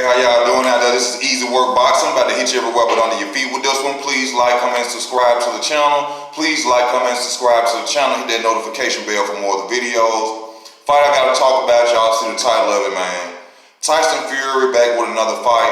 Hey, how y'all doing out there? This is Easy Work Boxing. I'm about to hit you everywhere but under your feet with this one. Please like, comment, subscribe to the channel. Please like, comment, subscribe to the channel. Hit that notification bell for more of the videos. Fight I gotta talk about, y'all see the title of it, man. Tyson Fury back with another fight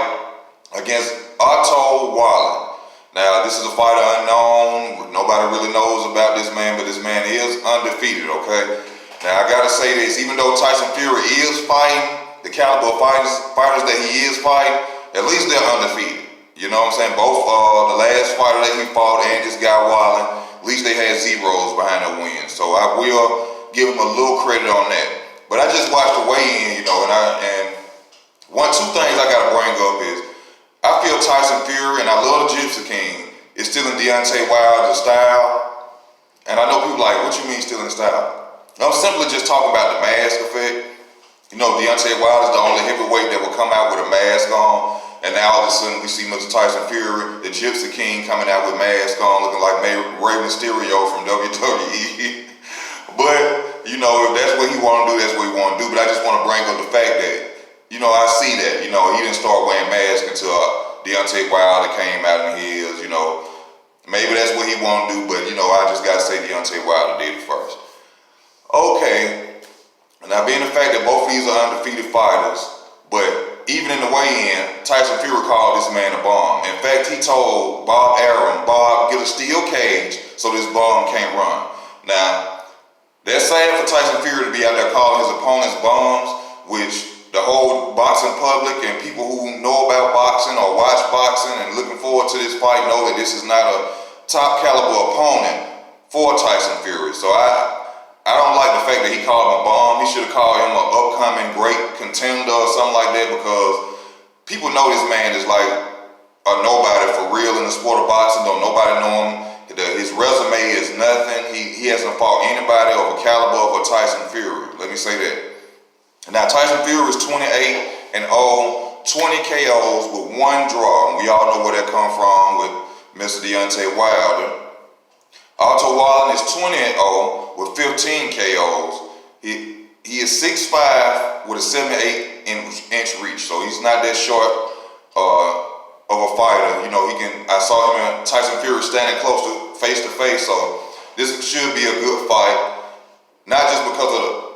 against Otto Wallin. Now, this is a fighter unknown. Nobody really knows about this man, but this man is undefeated, okay? Now, I gotta say this. Even though Tyson Fury is fighting, the caliber of fighters that he is fighting, at least they're undefeated. You know what I'm saying? Both the last fighter that he fought and this guy Wallin, at least they had zeros behind their wins. So I will give him a little credit on that. But I just watched the weigh-in, you know, and two things I gotta bring up is I feel Tyson Fury, and I love the Gypsy King, is still in Deontay Wilder's style. And I know people like, what you mean still in style? I'm simply just talking about the mask effect. You know, Deontay Wilder is the only heavyweight that will come out with a mask on, and now all of a sudden we see Mr. Tyson Fury, the Gypsy King, coming out with mask on, looking like Rey Mysterio from WWE. But, you know, if that's what he want to do, that's what he want to do. But I just want to bring up the fact that, you know, I see that, you know, he didn't start wearing masks until Deontay Wilder came out in his, you know. Maybe that's what he want to do, but, you know, I just got to say Deontay Wilder did it first. Okay. Now, being the fact that both of these are undefeated fighters, but even in the weigh-in, Tyson Fury called this man a bum. In fact, he told Bob Arum, Bob, get a steel cage so this bum can't run. Now, that's sad for Tyson Fury to be out there calling his opponents bums, which the whole boxing public and people who know about boxing or watch boxing and looking forward to this fight know that this is not a top caliber opponent for Tyson Fury. So I don't like the fact that he called him a bomb. He should have called him an upcoming great contender or something like that, because people know this man is like a nobody for real in the sport of boxing. Don't nobody know him. His resume is nothing. He hasn't fought anybody of a caliber of a Tyson Fury. Let me say that. Now, Tyson Fury is 28-0, 20 KOs with one draw. And we all know where that come from with Mr. Deontay Wilder. Otto Wallin is 20-0 with 15 KOs. He is 6'5" with a 78-inch reach, so he's not that short of a fighter. You know, I saw him and Tyson Fury standing close to face, so this should be a good fight. Not just because of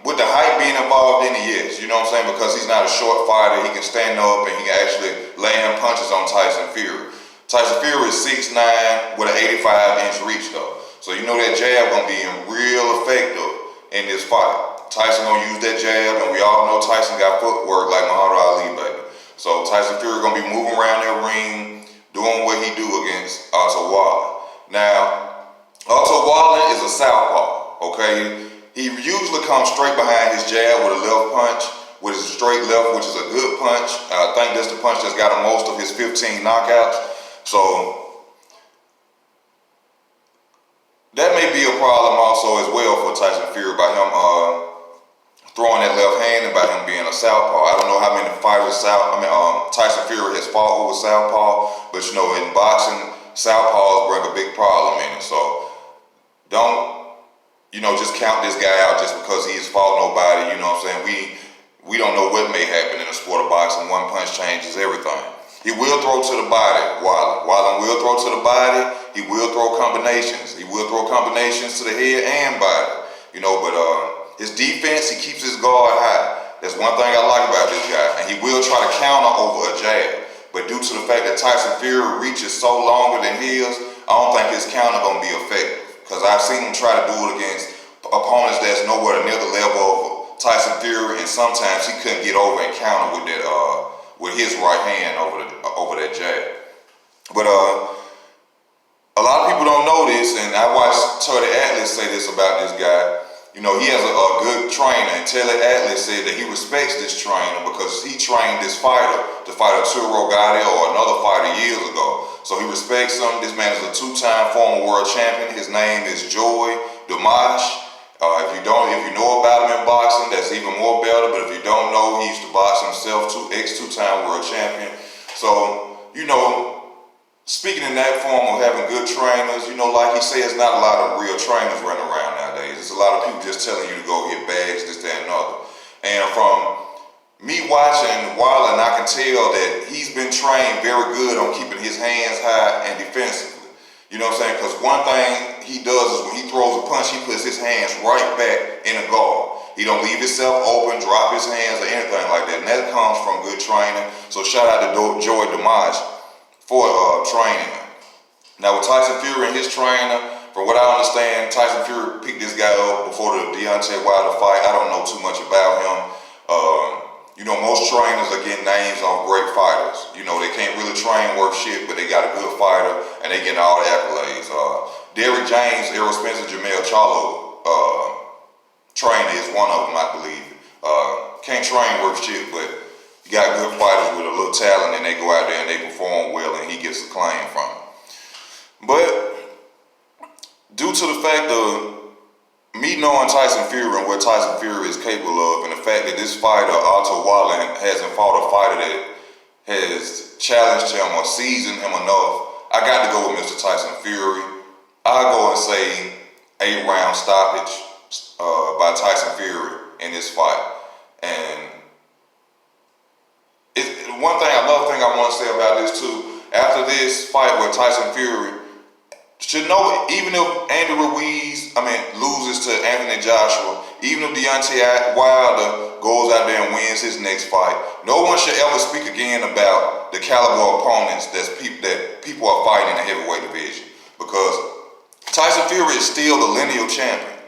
with the height being involved in it, yes. You know what I'm saying? Because he's not a short fighter, he can stand up and he can actually land punches on Tyson Fury. Tyson Fury is 6'9" with an 85-inch reach, though. So you know that jab gonna be real effective in this fight. Tyson gonna use that jab, and we all know Tyson got footwork like Muhammad Ali, baby. So Tyson Fury gonna be moving around that ring, doing what he do against Otto Wallin. Now, Otto Wallin is a southpaw, okay? He usually comes straight behind his jab with a left punch, with his straight left, which is a good punch. I think that's the punch that's got him most of his 15 knockouts. So that may be a problem also as well for Tyson Fury by him throwing that left hand and by him being a southpaw. I don't know how many fighters Tyson Fury has fought who was southpaw, but you know, in boxing, southpaws bring a big problem in it. So don't, you know, just count this guy out just because he's fought nobody. You know what I'm saying? We don't know what may happen in the sport of boxing. One punch changes everything. He will throw to the body, Wallin will throw to the body. He will throw combinations. He will throw combinations to the head and body. You know, but his defense, he keeps his guard high. That's one thing I like about this guy. And he will try to counter over a jab. But due to the fact that Tyson Fury reaches so longer than his, I don't think his counter gonna be effective. Because I've seen him try to do it against opponents that's nowhere near the level of Tyson Fury, and sometimes he couldn't get over and counter with that with his right hand over that jab. But a lot of people don't know this, and I watched Teddy Atlas say this about this guy. You know, he has a good trainer, and Teddy Atlas said that he respects this trainer because he trained this fighter to fight Arturo Gatti or another fighter years ago. So he respects him. This man is a two-time former world champion. His name is Joy Dimash. If you know about him in boxing, that's even more better. But if you don't know, he used to box himself, two-time world champion. So, you know, speaking in that form of having good trainers, you know, like he says, not a lot of real trainers running around nowadays. There's a lot of people just telling you to go hit bags, this, that, and other. And from me watching Wallin, I can tell that he's been trained very good on keeping his hands high and defensively. You know what I'm saying? Because one thing he does is when he throws a punch, he puts his hands right back in a guard. He don't leave himself open, drop his hands, or anything like that. And that comes from good training. So shout out to Joy DiMaggio for training him. Now with Tyson Fury and his trainer, from what I understand, Tyson Fury picked this guy up before the Deontay Wilder fight. I don't know too much about him. You know, most trainers are getting names off great fighters. You know, they can't really train worth shit, but they got a good fighter and they getting all the accolades. Derrick James, Errol Spence, Jermell Charlo trainer is one of them, I believe. Can't train worth shit, but you got good fighters with a little talent and they go out there and they perform well and he gets acclaim from it. But due to the fact of me knowing Tyson Fury and what Tyson Fury is capable of, and the fact that this fighter, Otto Wallin, hasn't fought a fighter that has challenged him or seasoned him enough, I got to go with Mr. Tyson Fury. I'll go and say 8-round stoppage by Tyson Fury in this fight. And one thing, another thing I want to say about this too, after this fight with Tyson Fury, should know, even if Andy Ruiz, loses to Anthony Joshua, even if Deontay Wilder goes out there and wins his next fight, no one should ever speak again about the caliber opponents that people are fighting in the heavyweight division. Because Tyson Fury is still the lineal champion.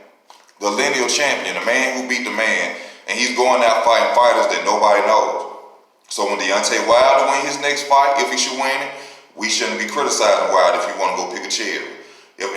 The lineal champion, the man who beat the man, and he's going out fighting fighters that nobody knows. So when Deontay Wilder win his next fight, if he should win it, we shouldn't be criticizing Wilder if you want to go pick a cherry. If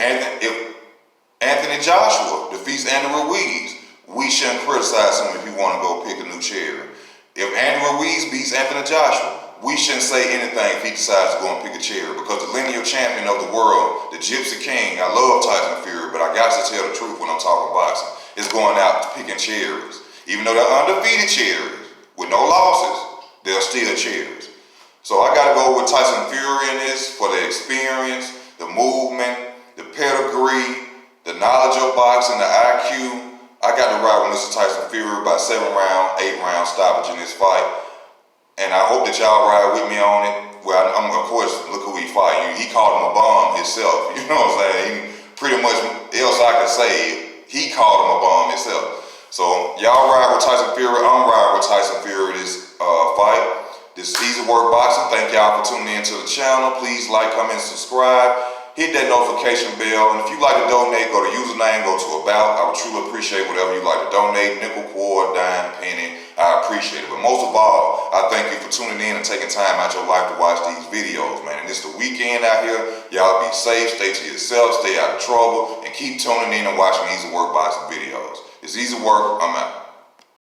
Anthony Joshua defeats Andy Ruiz, we shouldn't criticize him if you want to go pick a new cherry. If Andy Ruiz beats Anthony Joshua, we shouldn't say anything if he decides to go and pick a cherry, because the lineal champion of the world, the Gypsy King, I love Tyson Fury, but I got to tell the truth when I'm talking boxing, is going out picking cherries. Even though they're undefeated cherries with no losses, they're still cherries. So I got to go with Tyson Fury in this for the experience, the movement, the pedigree, the knowledge of boxing, the IQ. I got to ride with Mr. Tyson Fury by 7-round, 8-round stoppage in this fight. And I hope that y'all ride with me on it. Well, I'm of course, look who he fought. He called him a bum himself. You know what I'm saying? Pretty much else I can say, he called him a bum himself. So y'all ride with Tyson Fury. I'm riding with Tyson Fury this fight. This is Easy Work Boxing. Thank y'all for tuning in to the channel. Please like, comment, subscribe. Hit that notification bell. And if you like to donate, go to username, go to About. I would truly appreciate whatever you like to donate. Nickel, quarter, dime, penny. I appreciate it. But most of all, I thank you for tuning in and taking time out your life to watch these videos, man. And it's the weekend out here. Y'all be safe, stay to yourself, stay out of trouble, and keep tuning in and watching Easy Work Boxing videos. It's Easy Work. I'm out.